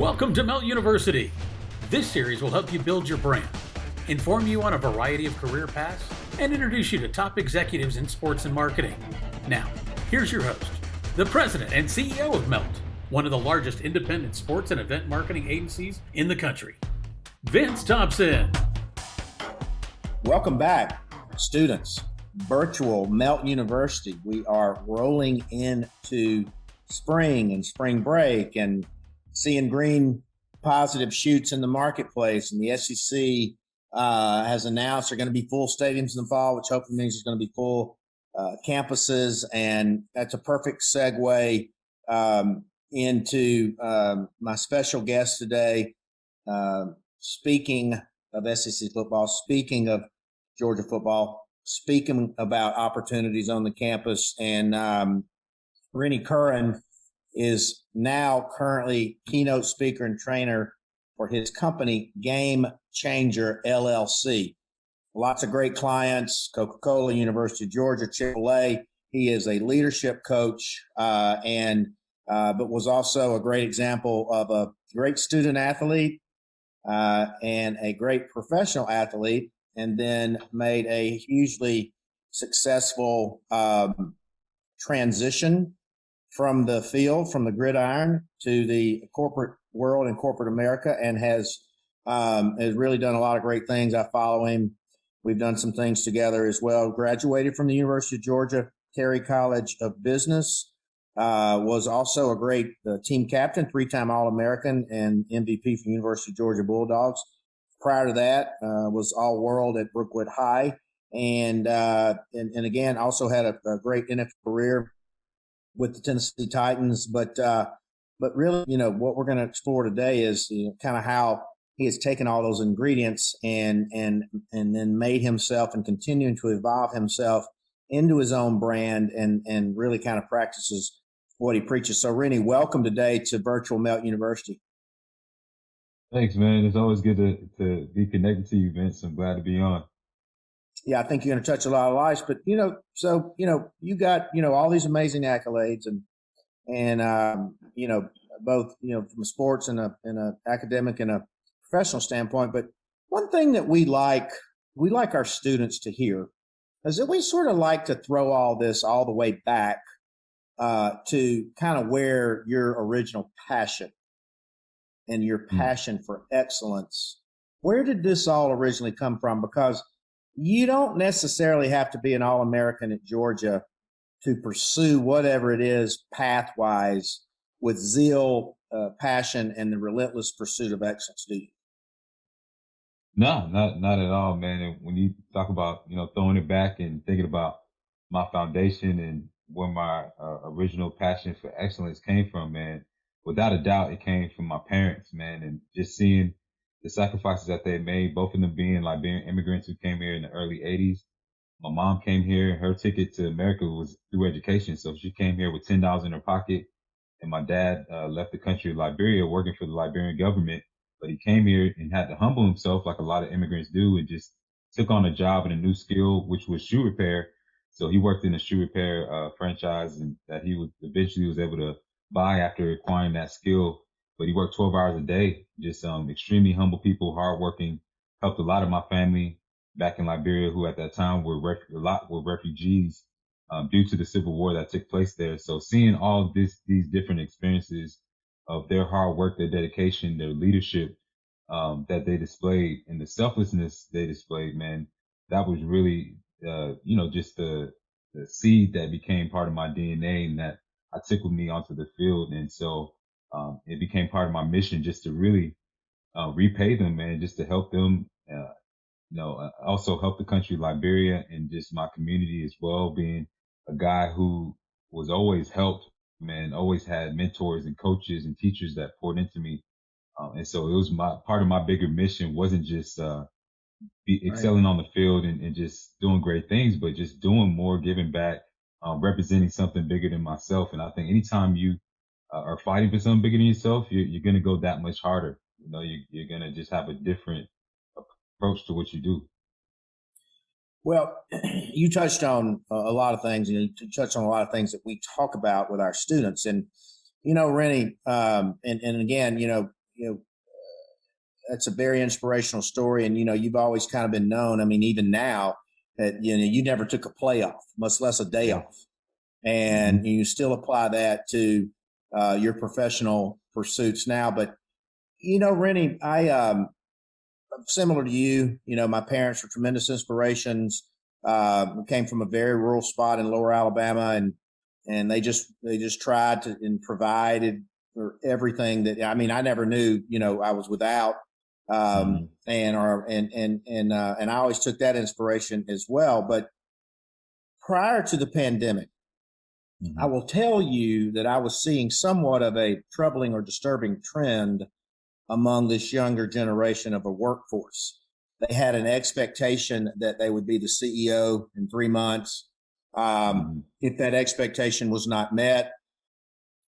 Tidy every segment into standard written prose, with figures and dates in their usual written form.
Welcome to Melt University. This series will help you build your brand, inform you on a variety of career paths, and introduce you to top executives in sports and marketing. Now, here's your host, the president and CEO of Melt, one of the largest independent sports and event marketing agencies in the country, Vince Thompson. Welcome back, students. Virtual Melt University. We are rolling into spring and spring break and seeing green positive shoots in the marketplace. And the SEC has announced they're going to be full stadiums in the fall, which hopefully means there's going to be full campuses. And that's a perfect segue into my special guest today. Speaking of SEC football, speaking of Georgia football, speaking about opportunities on the campus, and Rennie Curran is now currently keynote speaker and trainer for his company, Game Changer, LLC. Lots of great clients, Coca-Cola, University of Georgia, Chick-Fil-A. He is a leadership coach but was also a great example of a great student athlete and a great professional athlete, and then made a hugely successful transition from the field, from the gridiron to the corporate world and corporate America, and has really done a lot of great things. I follow him. We've done some things together as well. Graduated from the University of Georgia Terry College of Business. Was also a great team captain, 3-time All-American and MVP for University of Georgia Bulldogs. Prior to that, was All-World at Brookwood High, and again also had a great NFL career with the Tennessee Titans. But really, what we're going to explore today is kind of how he has taken all those ingredients and then made himself and continuing to evolve himself into his own brand and really kind of practices what he preaches. So, Rennie, welcome today to Virtual Melt University. Thanks, man. It's always good to be connected to you, Vince. I'm glad to be on. Yeah, I think you're going to touch a lot of lives, but you got all these amazing accolades and both from a sports and a academic and a professional standpoint. But one thing that we like our students to hear is that we sort of like to throw all this all the way back to kind of where your original passion and your passion for excellence. Where did this all originally come from? Because you don't necessarily have to be an All-American at Georgia to pursue whatever it is path-wise with zeal, passion, and the relentless pursuit of excellence, do you? No, not at all, man. And when you talk about, throwing it back and thinking about my foundation and where my original passion for excellence came from, man, without a doubt, it came from my parents, man, and just seeing the sacrifices that they made, both of them being Liberian immigrants who came here in the early 80s. My mom came here. Her ticket to America was through education. So she came here with $10 in her pocket. And my dad left the country of Liberia working for the Liberian government. But he came here and had to humble himself like a lot of immigrants do, and just took on a job and a new skill, which was shoe repair. So he worked in a shoe repair franchise, and that he eventually was able to buy after acquiring that skill. But he worked 12 hours a day, just extremely humble people, hardworking, helped a lot of my family back in Liberia, who at that time were refugees due to the civil war that took place there. So seeing all these different experiences of their hard work, their dedication, their leadership that they displayed, and the selflessness they displayed, man, that was really, just the seed that became part of my DNA and that I took with me onto the field. And so it became part of my mission just to really repay them, man, just to help them, also help the country, Liberia, and just my community as well, being a guy who was always helped, man, always had mentors and coaches and teachers that poured into me. And so it was part of my bigger mission wasn't just excelling on the field and just doing great things, but just doing more, giving back, representing something bigger than myself. And I think anytime you are fighting for something bigger than yourself, you're going to go that much harder. You're going to just have a different approach to what you do. Well, you touched on a lot of things, and you touched on a lot of things that we talk about with our students. And, Rennie, and again, you know, that's a very inspirational story. And, you've always kind of been known. I mean, even now that, you never took a play off, much less a day off. And you still apply that to your professional pursuits now. But, Rennie, I'm similar to you. My parents were tremendous inspirations. We came from a very rural spot in Lower Alabama, and they just tried to and provided for everything that, I mean, I never knew, I was without. And I always took that inspiration as well. But prior to the pandemic, I will tell you that I was seeing somewhat of a troubling or disturbing trend among this younger generation of a workforce. They had an expectation that they would be the CEO in 3 months. If that expectation was not met,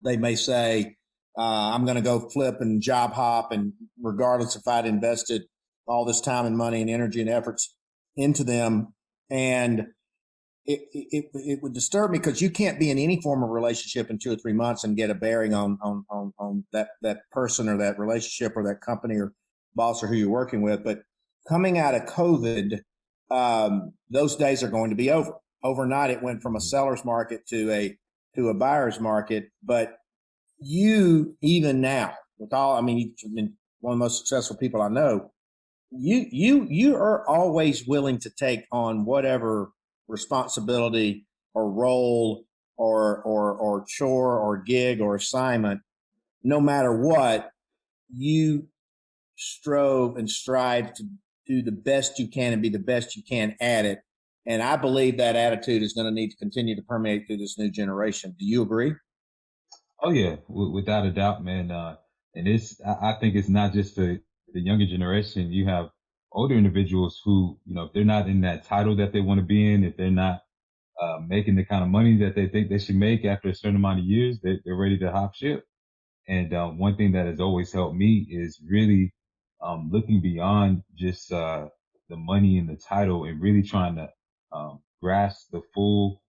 they may say, I'm going to go flip and job hop. And regardless if I'd invested all this time and money and energy and efforts into them. And it would disturb me because you can't be in any form of relationship in 2 or 3 months and get a bearing on that person or that relationship or that company or boss or who you're working with. But coming out of COVID, those days are going to be over. Overnight, it went from a seller's market to a buyer's market. But you, even now, with all, I mean, you've been one of the most successful people I know. You are always willing to take on whatever responsibility or role or chore or gig or assignment, no matter what. You strove and strive to do the best you can and be the best you can at it. And I believe that attitude is going to need to continue to permeate through this new generation. Do you agree? Oh yeah, without a doubt, man. And I think it's not just for the younger generation. You have older individuals who, if they're not in that title that they want to be in, if they're not making the kind of money that they think they should make after a certain amount of years, they're ready to hop ship. And one thing that has always helped me is really looking beyond just the money and the title and really trying to grasp the full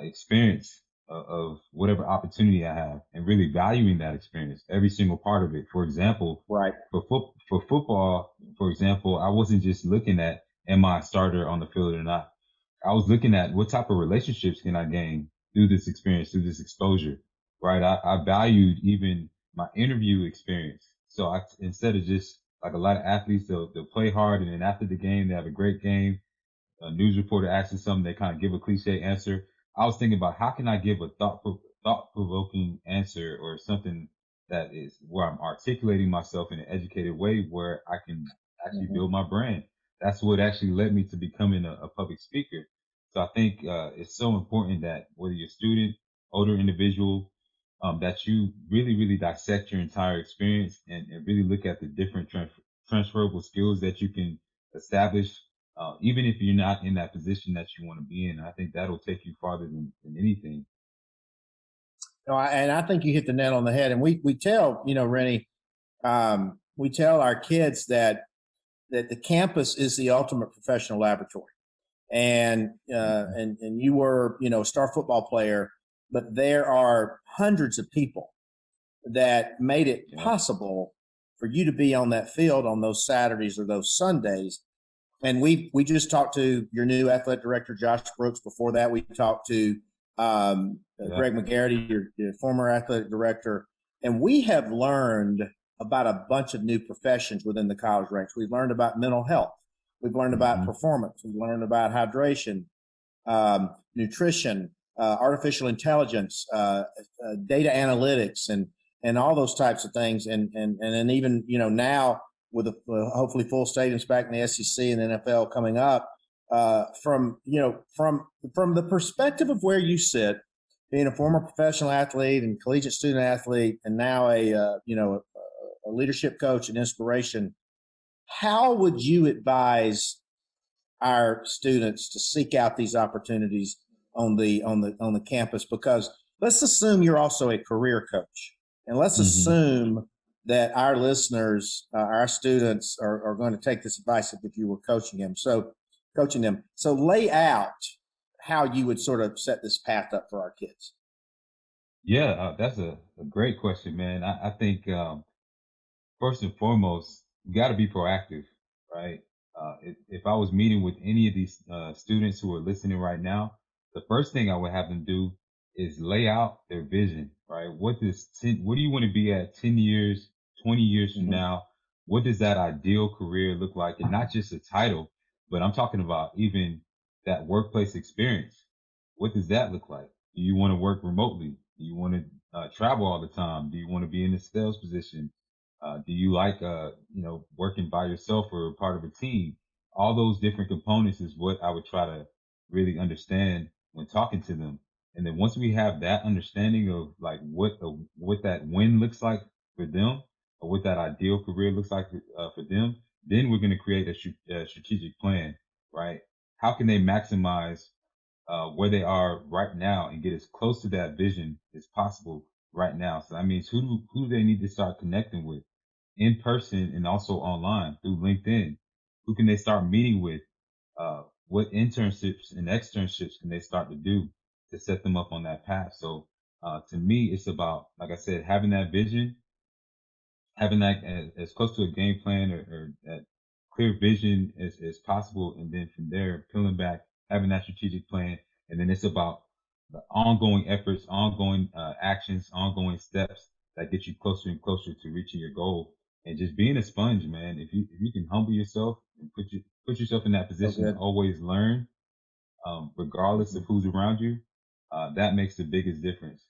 experience of whatever opportunity I have and really valuing that experience, every single part of it. For example, Right. For football, for example, I wasn't just looking at, am I a starter on the field or not? I was looking at what type of relationships can I gain through this experience, through this exposure, right? I valued even my interview experience. So instead of just like a lot of athletes, they'll play hard and then after the game, they have a great game. A news reporter asks them something, they kind of give a cliche answer. I was thinking about how can I give a thought provoking answer or something that is where I'm articulating myself in an educated way where I can actually build my brand. That's what actually led me to becoming a public speaker. So I think it's so important that whether you're a student, older individual, that you really, really dissect your entire experience and really look at the different transferable skills that you can establish, even if you're not in that position that you want to be in. I think that'll take you farther than anything. No, and I think you hit the nail on the head. And we tell, Rennie, we tell our kids that the campus is the ultimate professional laboratory. And you were, a star football player, but there are hundreds of people that made it possible for you to be on that field on those Saturdays or those Sundays. And we just talked to your new athletic director, Josh Brooks. Before that, we talked to Greg McGarity, your former athletic director. And we have learned about a bunch of new professions within the college ranks. We've learned about mental health. We've learned about performance. We've learned about hydration, nutrition, artificial intelligence, data analytics, and all those types of things. And then even, now with hopefully full stadiums back in the SEC and the NFL coming up, from the perspective of where you sit, being a former professional athlete and collegiate student athlete, and now a leadership coach and inspiration, how would you advise our students to seek out these opportunities on the campus? Because let's assume you're also a career coach, and let's assume that our listeners, our students, are going to take this advice if you were coaching them. So lay out how you would sort of set this path up for our kids. Yeah, that's a great question, man. I think first and foremost, you got to be proactive, right? If I was meeting with any of these students who are listening right now, the first thing I would have them do is lay out their vision, right? What do you want to be at 10 years, 20 years from now? What does that ideal career look like? And not just a title, but I'm talking about even that workplace experience. What does that look like? Do you want to work remotely? Do you want to travel all the time? Do you want to be in a sales position? Do you like, working by yourself or part of a team? All those different components is what I would try to really understand when talking to them. And then once we have that understanding of like what that win looks like for them, or what that ideal career looks like for them, then we're going to create a strategic plan, right? How can they maximize where they are right now and get as close to that vision as possible right now? So that means who do they need to start connecting with in person and also online through LinkedIn? Who can they start meeting with? What internships and externships can they start to do to set them up on that path? So to me, it's about, like I said, having that vision, having that as close to a game plan or that clear vision as possible. And then from there, peeling back, having that strategic plan. And then it's about the ongoing efforts, ongoing actions, ongoing steps that get you closer and closer to reaching your goal. And just being a sponge, man. If you can humble yourself and put yourself in that position to always learn, regardless of who's around you, that makes the biggest difference.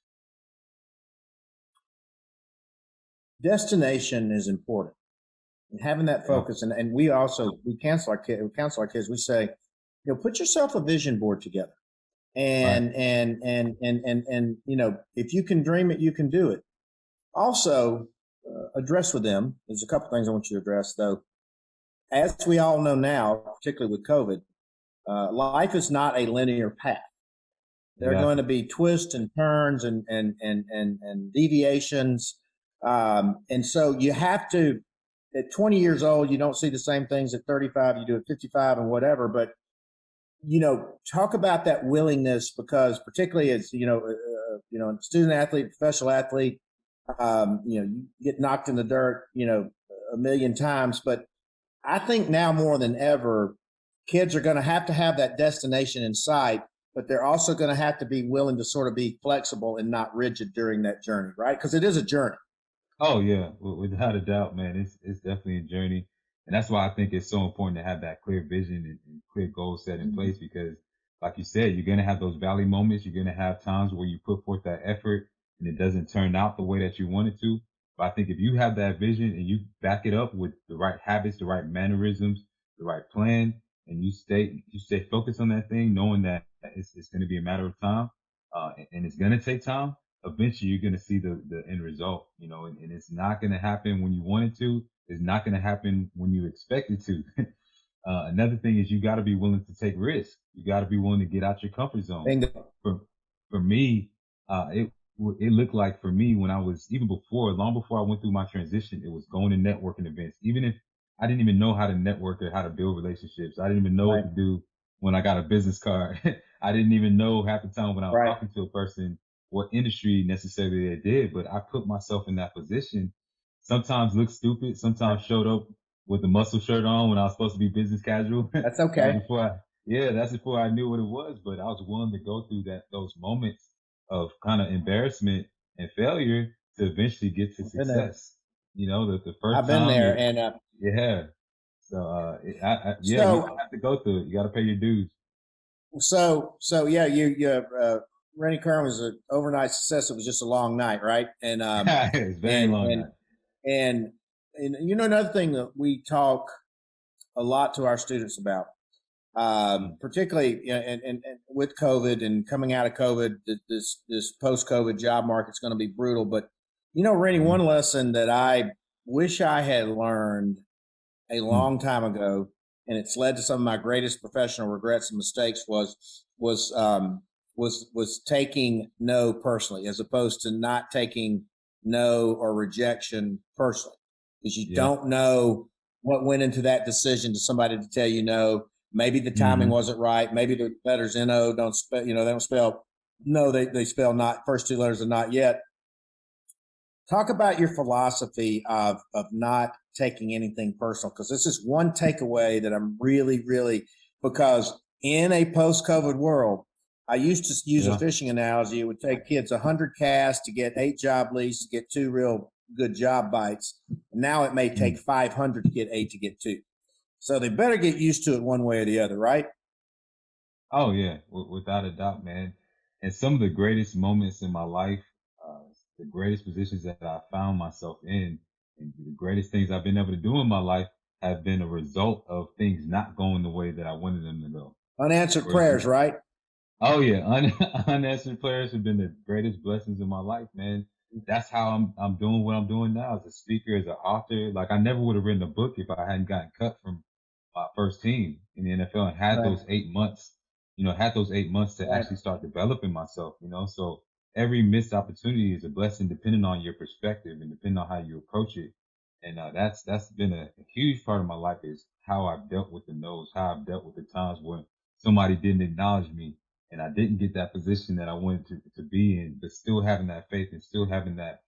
Destination is important, and having that focus. And we counsel our kids. We say, put yourself a vision board together, and if you can dream it, you can do it. Also, address with them. There's a couple things I want you to address, though. As we all know now, particularly with COVID, life is not a linear path. There are going to be twists and turns and deviations. And so you have to, at 20 years old, you don't see the same things at 35, you do at 55 and whatever, but, talk about that willingness, because particularly as, student athlete, professional athlete, you get knocked in the dirt, a million times, but I think now more than ever, kids are going to have that destination in sight, but they're also going to have to be willing to sort of be flexible and not rigid during that journey, right? Because it is a journey. Oh yeah, without a doubt, man. It's definitely a journey, and that's why I think it's so important to have that clear vision and clear goals set in place. Because, like you said, you're gonna have those valley moments. You're gonna have times where you put forth that effort and it doesn't turn out the way that you wanted to. But I think if you have that vision and you back it up with the right habits, the right mannerisms, the right plan, and you stay focused on that thing, knowing that it's going to be a matter of time, and it's going to take time. Eventually you're going to see the end result, and it's not going to happen when you want it to. It's not going to happen when you expect it to. Another thing is you got to be willing to take risks. You got to be willing to get out your comfort zone. For me, it looked like for me when I was, long before I went through my transition, it was going to networking events. Even if I didn't even know how to network or how to build relationships, I didn't even know what to do when I got a business card. I didn't even know half the time when I was talking to a person what industry necessarily they did, but I put myself in that position. Sometimes looked stupid, sometimes showed up with a muscle shirt on when I was supposed to be business casual. That's okay. That's before I knew what it was, but I was willing to go through those moments of kind of embarrassment and failure to eventually get to success. The first time. I've been there, and yeah. So you have to go through it. You got to pay your dues. So yeah, Rennie Curran was an overnight success. It was just a long night, right? And it's very long night. And another thing that we talk a lot to our students about, particularly and with COVID and coming out of COVID, this post-COVID job market's going to be brutal. But Rennie, one lesson that I wish I had learned a long time ago, and it's led to some of my greatest professional regrets and mistakes, was taking no personally, as opposed to not taking no or rejection personally, because you don't know what went into that decision to somebody to tell you no. Maybe the timing wasn't right. Maybe the letters NO don't spell, they don't spell no, they spell not. First two letters are not yet. Talk about your philosophy of not taking anything personal, because this is one takeaway that I'm really, because in a post-COVID world, I used to use a fishing analogy. It would take kids 100 casts to get 8 job leads to get 2 real good job bites. Now it may take 500 to get 8 to get 2. So they better get used to it one way or the other, right? Oh yeah, without a doubt, man. And some of the greatest moments in my life, the greatest positions that I found myself in, and the greatest things I've been able to do in my life have been a result of things not going the way that I wanted them to go. Unanswered For prayers, example, right? oh yeah, unanswered prayers have been the greatest blessings in my life, man. That's how I'm doing what I'm doing now as a speaker, as an author. Like I never would have written a book if I hadn't gotten cut from my first team in the NFL and had Right. those 8 months, had those 8 months to Right. actually start developing myself, So every missed opportunity is a blessing depending on your perspective and depending on how you approach it. And that's been a huge part of my life is how I've dealt with the no's, how I've dealt with the times when somebody didn't acknowledge me and I didn't get that position that I wanted to be in, but still having that faith and still having that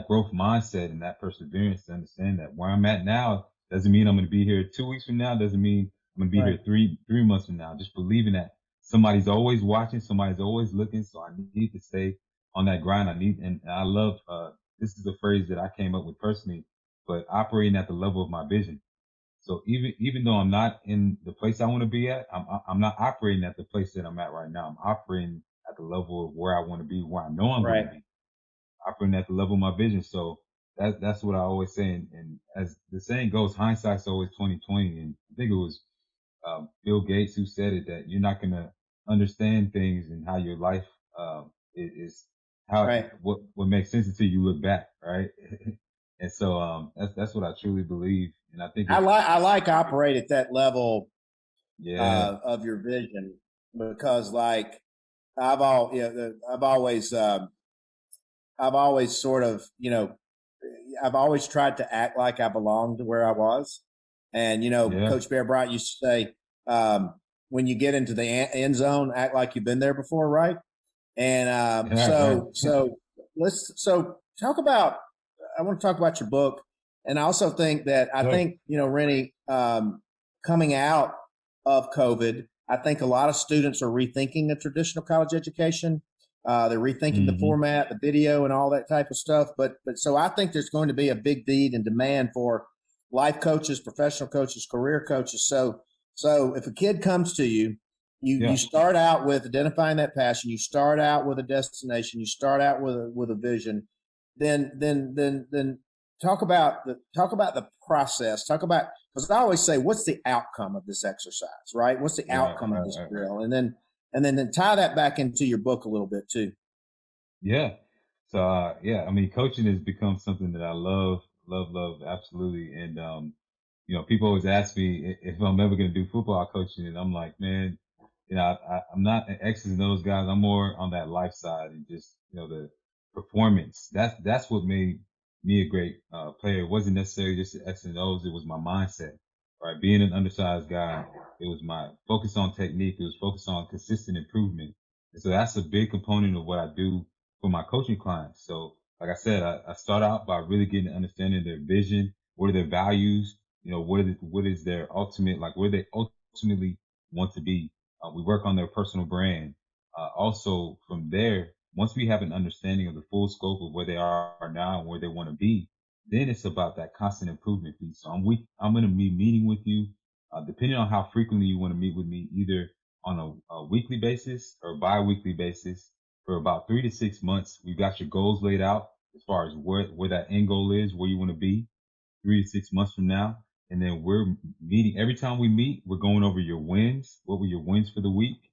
growth mindset and that perseverance to understand that where I'm at now doesn't mean I'm going to be here 2 weeks from now. Doesn't mean I'm going to be Right. here three months from now. Just believing that somebody's always watching, somebody's always looking. So I need to stay on that grind. And I love, this is a phrase that I came up with personally, but operating at the level of my vision. So even though I'm not in the place I want to be at, I'm not operating at the place that I'm at right now. I'm operating at the level of where I want to be, where I know I'm going Right. to be, operating at the level of my vision. So that's what I always say. And as the saying goes, hindsight's always 2020. And I think it was Bill Gates who said it, that you're not going to understand things and how your life is how Right. what makes sense until you look back, right? And so that's what I truly believe. And I think I like operate at that level yeah, of your vision, because like I've all I've always I've always sort of I've always tried to act like I belonged to where I was, and yeah, Coach Bear Bryant used to say, when you get into the end zone, act like you've been there before, right? And right, so talk about. I want to talk about your book, and I also think that sure, Rennie, coming out of COVID, I think a lot of students are rethinking a traditional college education. They're rethinking the hmm format, the video, and all that type of stuff. But so I think there's going to be a big need and demand for life coaches, professional coaches, career coaches. So if a kid comes to you, you yeah. start out with identifying that passion. You start out with a destination. You start out with a vision. Then talk about the process. Talk about, because I always say, what's the outcome of this exercise, right? What's the Right, outcome of right, this right, right. drill? And then tie that back into your book a little bit too. Yeah. So yeah, I mean, coaching has become something that I love, absolutely. And people always ask me if I'm ever going to do football coaching, and I'm like, man, I'm not an X's and O's guys. I'm more on that life side and just the performance. That's what made me a great player. It wasn't necessarily just the X's and O's. It was my mindset, right? Being an undersized guy, it was my focus on technique. It was focus on consistent improvement. And so that's a big component of what I do for my coaching clients. So like I said, I start out by really getting an understanding of their vision, what are their values, what is their ultimate, like where they ultimately want to be. We work on their personal brand. Also from there, once we have an understanding of the full scope of where they are now and where they want to be, then it's about that constant improvement piece. So I'm going to be meeting with you, depending on how frequently you want to meet with me, either on a weekly basis or bi-weekly basis for about 3 to 6 months. We've got your goals laid out as far as where that end goal is, where you want to be 3 to 6 months from now. And then we're meeting every time we meet, we're going over your wins. What were your wins for the week?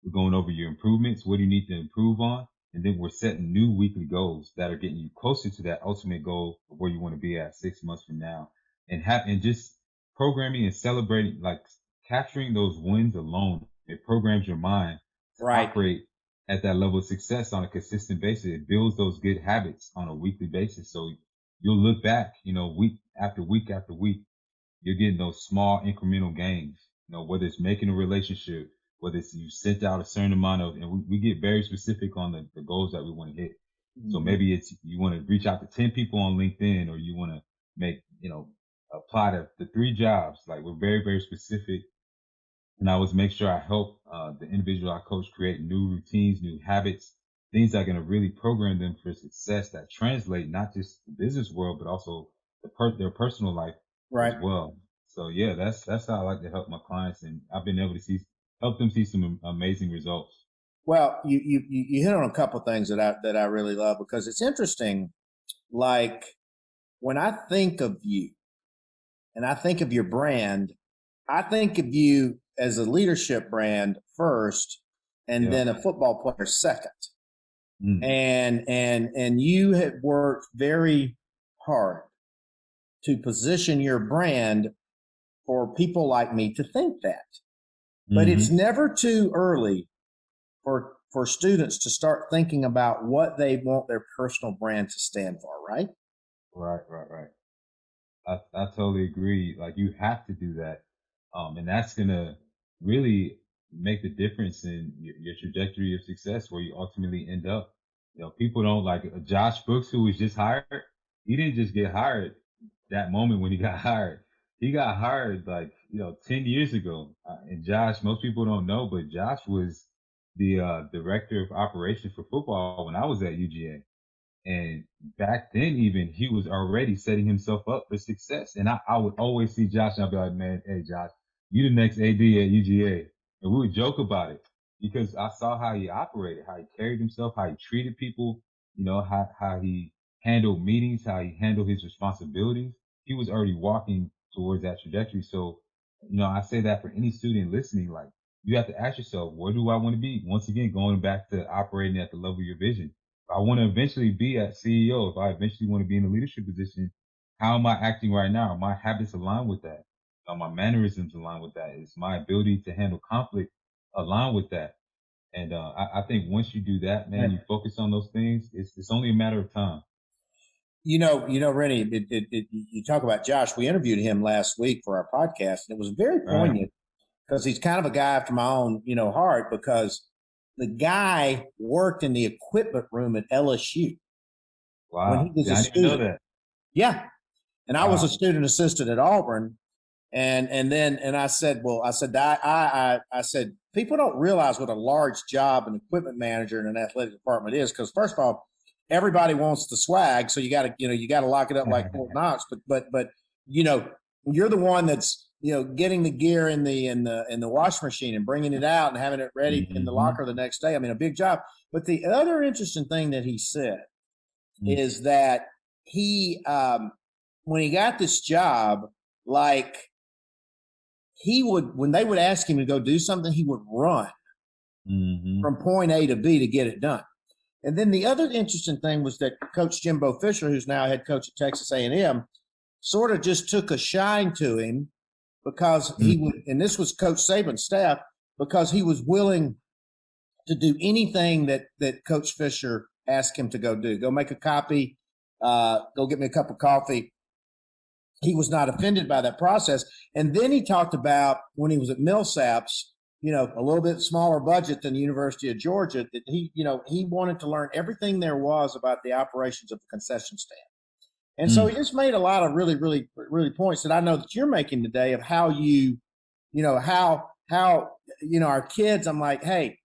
We're going over your improvements. What do you need to improve on? And then we're setting new weekly goals that are getting you closer to that ultimate goal of where you want to be at 6 months from now. And just programming and celebrating, like capturing those wins alone, it programs your mind to Right. operate at that level of success on a consistent basis. It builds those good habits on a weekly basis. So you'll look back, week after week after week, you're getting those small incremental gains, whether it's making a relationship, whether it's you sent out a certain amount of, and we get very specific on the goals that we want to hit. So Mhm. maybe it's, you want to reach out to 10 people on LinkedIn, or you want to make, apply to the 3 jobs. Like, we're very, very specific. And I always make sure I help the individual I coach create new routines, new habits, things that are going to really program them for success that translate not just the business world, but also their personal life as Right. well. So yeah, that's how I like to help my clients, and I've been able to help them see some amazing results. Well, you hit on a couple things that I really love because it's interesting. Like when I think of you and I think of your brand, I think of you as a leadership brand first, and Yeah. then a football player second. Mm. And you have worked very hard to position your brand for people like me to think that. But it's Hmm. never too early for students to start thinking about what they want their personal brand to stand for, right? Right, right, right. I totally agree. Like, you have to do that. And that's gonna really make the difference in your trajectory of success, where you ultimately end up. People don't like Josh Brooks, who was just hired. He didn't just get hired that moment when he got hired. He got hired like, 10 years ago. And Josh, most people don't know, but Josh was the director of operations for football when I was at UGA. And back then, even, he was already setting himself up for success. And I would always see Josh, and I'd be like, man, hey, Josh, you the next AD at UGA. And we would joke about it because I saw how he operated, how he carried himself, how he treated people, how he handled meetings, how he handled his responsibilities. He was already walking towards that trajectory. So, I say that for any student listening, like, you have to ask yourself, where do I want to be? Once again, going back to operating at the level of your vision. I want to eventually be at CEO, if I eventually want to be in a leadership position, how am I acting right now? Are my habits aligned with that? Are my mannerisms aligned with that? Is my ability to handle conflict aligned with that? And I think once you do that, man, you focus on those things. It's only a matter of time. Rennie, you talk about Josh. We interviewed him last week for our podcast, and it was very Right. poignant because he's kind of a guy after my own, heart because the guy worked in the equipment room at LSU when he Wow. was See, a I didn't even know student. that. Yeah. And I was a Wow. student assistant at Auburn. And I said, I said, people don't realize what a large job an equipment manager in an athletic department is. Cause first of all, everybody wants the swag. So you gotta lock it up like Fort Knox, but, you know, you're the one that's, getting the gear in the washing machine and bringing it out and having it ready in the Hmm. locker the next day. I mean, a big job. But the other interesting thing that he said Mm. is that when he got this job, like when they would ask him to go do something, he would run Hmm. from point A to B to get it done. And then the other interesting thing was that Coach Jimbo Fisher, who's now head coach at Texas A&M, sort of just took a shine to him because he Mm. would, and this was Coach Saban's staff, because he was willing to do anything that Coach Fisher asked him to go do. Go make a copy, go get me a cup of coffee. He was not offended by that process. And then he talked about when he was at Millsaps, a little bit smaller budget than the University of Georgia, that he wanted to learn everything there was about the operations of the concession stand. And so he Mm. just made a lot of really, really, really points that I know that you're making today of how our kids, I'm like, hey,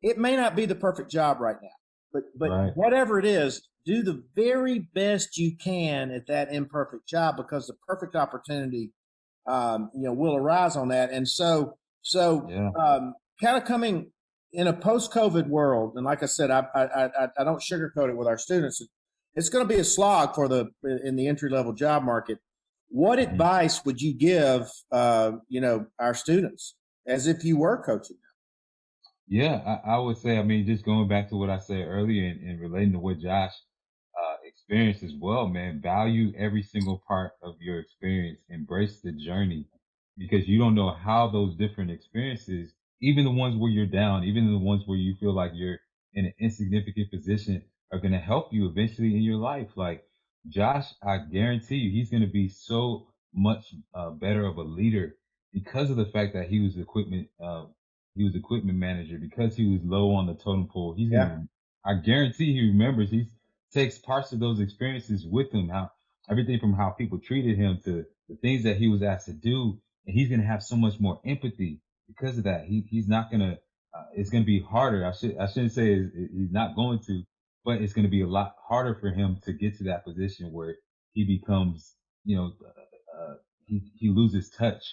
it may not be the perfect job right now, but Right. whatever it is, do the very best you can at that imperfect job because the perfect opportunity, will arise on that. And so Yeah. kind of coming in a post-COVID world, and like I said, I don't sugarcoat it with our students. It's going to be a slog in the entry level job market. What Mhm. advice would you give, our students as if you were coaching? Yeah, I would say, I mean, just going back to what I said earlier, and relating to what Josh experienced as well, man, value every single part of your experience, embrace the journey, because you don't know how those different experiences, even the ones where you're down, even the ones where you feel like you're in an insignificant position, are going to help you eventually in your life. Like Josh, I guarantee you, he's going to be so much better of a leader because of the fact that he was equipment manager, because he was low on the totem pole. He's Yeah. gonna I guarantee he remembers. He takes parts of those experiences with him. How everything from how people treated him to the things that he was asked to do, and he's gonna have so much more empathy because of that. He's not gonna. It's gonna be harder. I shouldn't say he's not going to, but it's gonna be a lot harder for him to get to that position where he becomes, you know, he loses touch,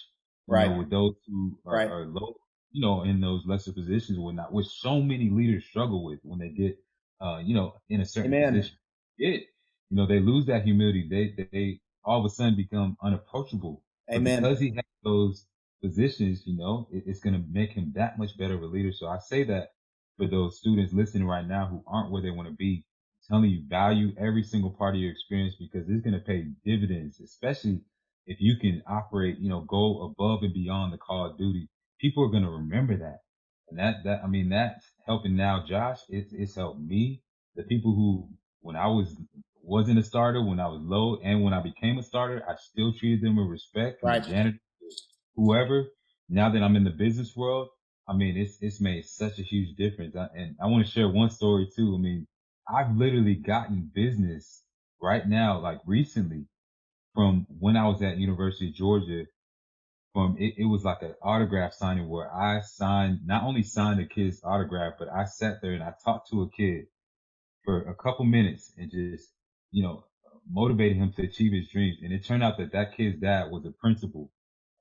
Right. with those who Right. are low, in those lesser positions or whatnot, which so many leaders struggle with when they get, in a certain Amen. position. They lose that humility. They all of a sudden become unapproachable. But Amen. because he has those positions, it's going to make him that much better of a leader. So I say that for those students listening right now who aren't where they want to be, telling you value every single part of your experience because it's going to pay dividends, especially if you can operate, go above and beyond the call of duty. People are going to remember that. And that's helping now, Josh. It's helped me. The people who, when I wasn't a starter, when I was low, and when I became a starter, I still treated them with respect, from the Right. janitor, whoever. Now that I'm in the business world, it's made such a huge difference. And I want to share one story too. I've literally gotten business right now, like recently, from when I was at University of Georgia. From it was like an autograph signing where I not only signed a kid's autograph, but I sat there and I talked to a kid for a couple minutes and just, you know, motivated him to achieve his dreams. And it turned out that that kid's dad was a principal,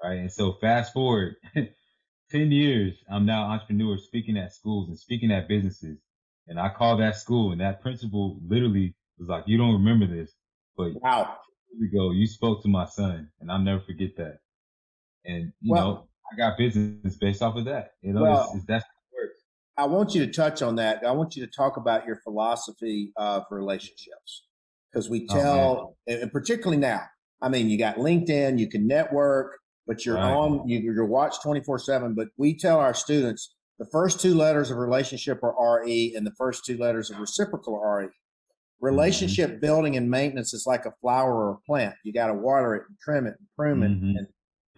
right? And so fast forward 10 years, I'm now an entrepreneur speaking at schools and speaking at businesses. And I called that school and that principal literally was like, you don't remember this, but Wow. years ago, you spoke to my son and I'll never forget that. And, Well, I got business based off of that. It's well, that's how it works. I want you to touch on that. I want you to talk about your philosophy of relationships because we Oh man. tell, and particularly now, I mean, you got LinkedIn, you can network, but Right. you're watched 24/7. But we tell our students the first two letters of relationship are RE and the first two letters of reciprocal are RE. Mm-hmm. Relationship building and maintenance is like a flower or a plant. You got to water it and trim it and prune it and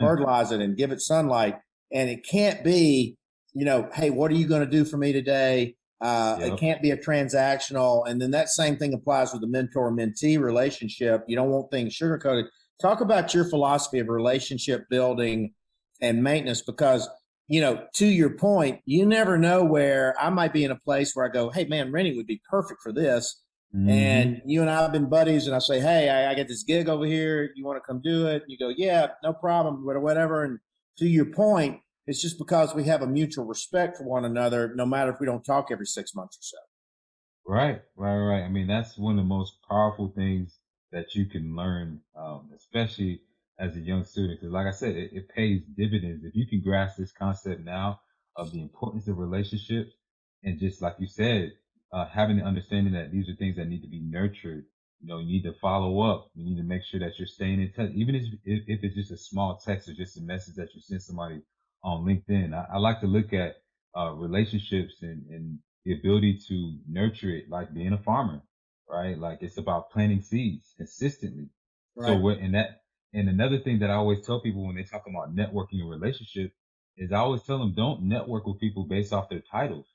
Mm-hmm. fertilize it and give it sunlight. And it can't be, hey, what are you going to do for me today? It Yep. can't be a transactional. And then that same thing applies with the mentor mentee relationship. You don't want things sugar coated. Talk about your philosophy of relationship building and maintenance because, to your point, you never know where I might be in a place where I go, hey, man, Rennie would be perfect for this. Mm-hmm. And you and I have been buddies, and I say, hey, I got this gig over here. You want to come do it? And you go, yeah, no problem, whatever. And to your point, it's just because we have a mutual respect for one another, no matter if we don't talk every 6 months or so. Right, right, right. That's one of the most powerful things that you can learn, especially as a young student. Because, like I said, it pays dividends if you can grasp this concept now of the importance of relationships, and just like you said, having the understanding that these are things that need to be nurtured. You need to follow up. You need to make sure that you're staying in touch, even if it's just a small text or just a message that you send somebody on LinkedIn. I like to look at relationships and the ability to nurture it like being a farmer, right? Like it's about planting seeds consistently. So Right. and another thing that I always tell people when they talk about networking and relationship is I always tell them don't network with people based off their titles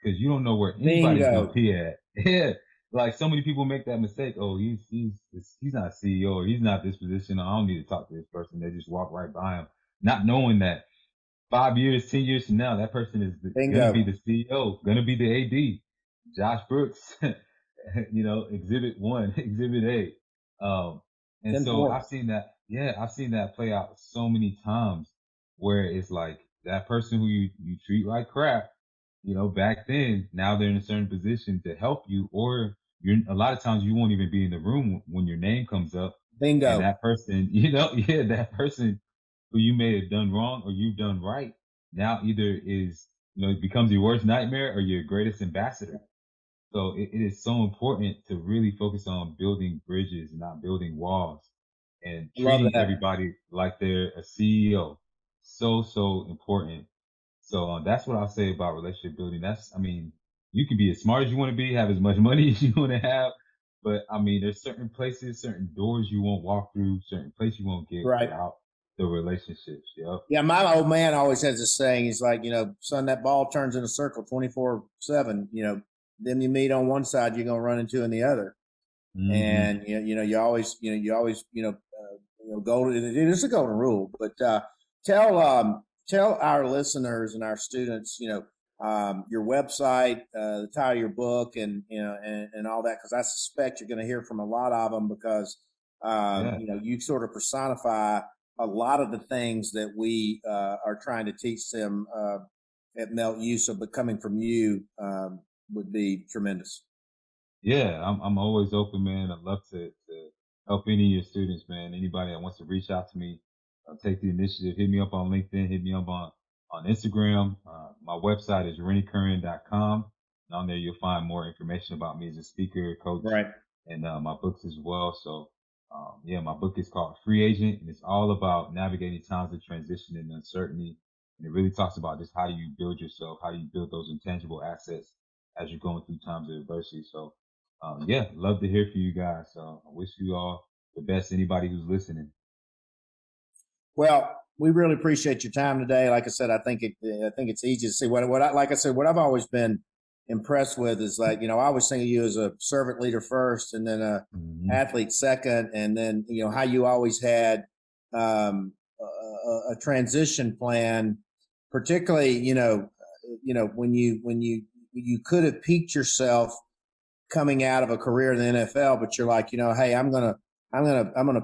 because you don't know where anybody's going to Bingo. be at. Yeah. Like so many people make that mistake. Oh, he's not a CEO or he's not this position. I don't need to talk to this person. They just walk right by him, not knowing that 5 years, 10 years from now, that person is going to be Bingo. the CEO, going to be the AD. Josh Brooks, exhibit one, exhibit A. And so 10-4. I've seen that. Yeah, I've seen that play out so many times where it's like that person who you treat like crap, back then, now they're in a certain position to help you, or a lot of times you won't even be in the room when your name comes up. And Bingo. that person, yeah, that person who you may have done wrong or you've done right now either it becomes your worst nightmare or your greatest ambassador. So it is so important to really focus on building bridges and not building walls and Love treating that. everybody like they're a CEO. So, so important. So that's what I'll say about relationship building. You can be as smart as you want to be, have as much money as you want to have. But there's certain places, certain doors you won't walk through, certain places you won't get Right. without the relationships. Yep. Yeah, my old man always has this saying. He's like, son, that ball turns in a circle 24/7. them you meet on one side, you're going to run into in the other. Mm-hmm. And you always golden. It is a golden rule. But tell our listeners and our students, your website, the title of your book, and all that, because I suspect you're going to hear from a lot of them, because you sort of personify a lot of the things that we are trying to teach them at Melt U. So, but coming from you would be tremendous. Yeah, I'm always open, man. I'd love to help any of your students, man. Anybody that wants to reach out to me, take the initiative. Hit me up on LinkedIn. Hit me up on Instagram. My website is renniecurran.com. And on there, you'll find more information about me as a speaker, coach, right, and my books as well. So, my book is called Free Agent, and it's all about navigating times of transition and uncertainty. And it really talks about just how do you build yourself, how do you build those intangible assets as you're going through times of adversity. So, love to hear from you guys. So I wish you all the best, anybody who's listening. Well, we really appreciate your time today. Like I said, I think it's easy to see what I've always been impressed with is, like, I always think of you as a servant leader first, and then a athlete second, and then how you always had a transition plan, particularly when you could have peaked yourself coming out of a career in the NFL, but you're like, hey, I'm gonna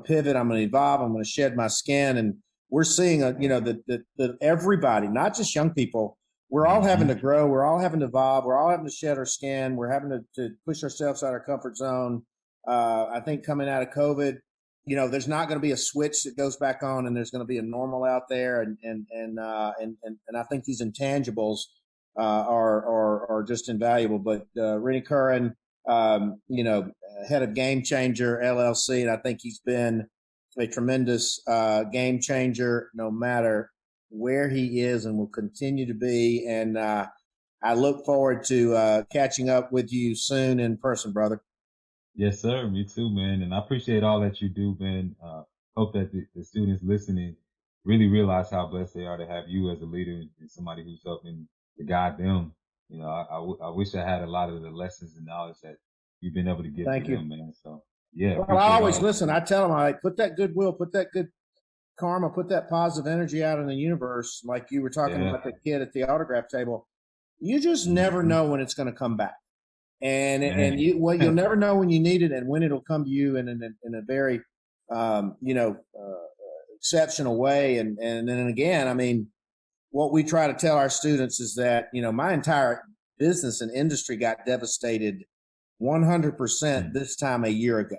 pivot, I'm gonna evolve, I'm gonna shed my skin, and we're seeing that everybody, not just young people, we're all having to grow, we're all having to evolve, we're all having to shed our skin, we're having to push ourselves out of our comfort zone. I think coming out of COVID, there's not going to be a switch that goes back on, and there's going to be a normal out there, and I think these intangibles are just invaluable. But Rennie Curran, head of Game Changer LLC, and I think he's been a tremendous game changer, no matter where he is, and will continue to be. And I look forward to catching up with you soon in person, brother. Yes, sir. Me too, man. And I appreciate all that you do, man. Hope that the students listening really realize how blessed they are to have you as a leader and somebody who's helping to guide them. I wish I had a lot of the lessons and knowledge that you've been able to give to them, man. So, yeah. Well, I always listen. I tell them, I put that goodwill, put that good karma, put that positive energy out in the universe. Like you were talking about the kid at the autograph table. You just never know when it's going to come back. And you'll never know when you need it and when it'll come to you in a very, exceptional way. And then again, I mean, what we try to tell our students is that, my entire business and industry got devastated 100% this time a year ago.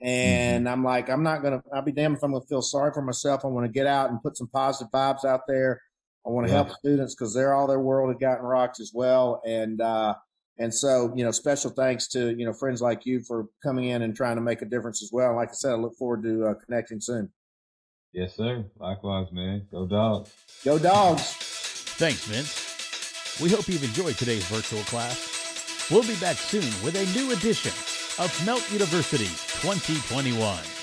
And I'm like, I'll be damned if I'm going to feel sorry for myself. I want to get out and put some positive vibes out there. I want to help students because all their world had gotten rocked as well. And so, special thanks to, friends like you for coming in and trying to make a difference as well. Like I said, I look forward to connecting soon. Yes, sir. Likewise, man. Go Dogs. Go Dogs. Thanks, Vince. We hope you've enjoyed today's virtual class. We'll be back soon with a new edition of Melt University 2021.